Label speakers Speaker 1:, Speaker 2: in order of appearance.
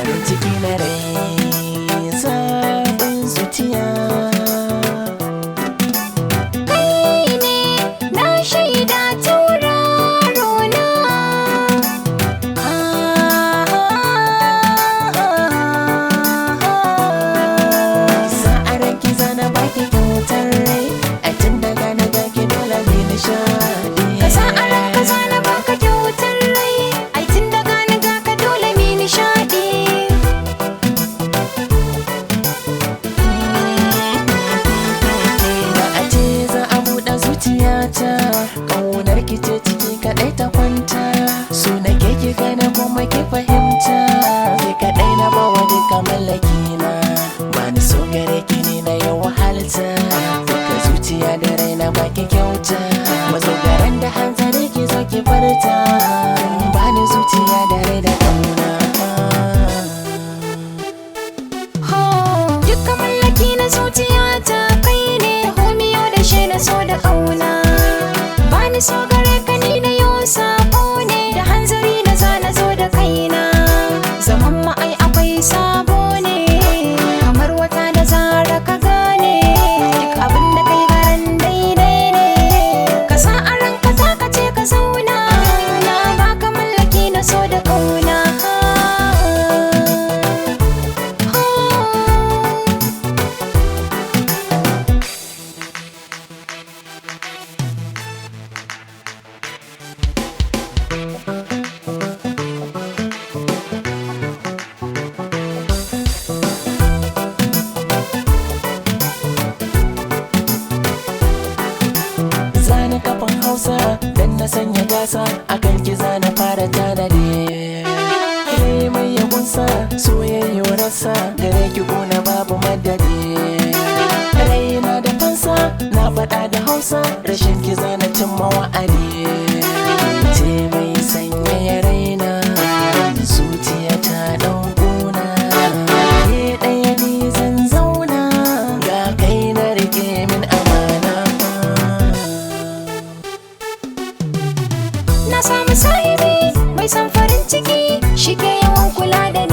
Speaker 1: farin ciki na rai zaɓin zuciya.
Speaker 2: Kai ne na shaida tauraro na.
Speaker 1: Sa'ar ki zana baki kyautar rai, a tun daga na gaki dole mai nishaɗi.
Speaker 2: Ka sa a ranka zana baka kyautar rai, ai tun daga ni ga ka dole mi nishaɗi.
Speaker 1: Da a ce za a buɗe zuciyata, ƙaunar ki ce ciki kaɗai ta kwanta. Su nake ki gane kuma ki fahimta, ki kaɗai na bawa duka mallaki na. Ba ni so gare ki ne na yau wahalta, duka zuciya da raina baki kyauta. Mazogaran da hanzari ki zo ki farta, ba ni zuciya da rai da ƙauna.
Speaker 2: Duka mallaki na zuciyata kai ne, homiyo da shi na so da ƙauna. Ba ni so gare ka ni na yau sabo ne, da hanzari na za na zo da kaina. Zaman mu ai akwai sabo ne, kamar wata da zara ka gane. Duk abin da kai garan daidai ne, ka sa a ranka za ka ce ka zauna. Na baka mallaki na so da ƙauna.
Speaker 1: Zana kafan Hausa dan na sanya gasa, akan ki zana fara tanadi. Kai mai yabonsa soyayya rasa, gare ki kuna babu madadi. Raina da fansa na faɗa da Hausa, rashin ki zana cimma wa'adi. Ce mai sanyaya raina, zuciya ta ɗan ƙuna. Ke ɗaya ni zan zauna, ga kai na rike min amana.
Speaker 2: Na samu sahibi mai son farin ciki, shi ke yawan kula da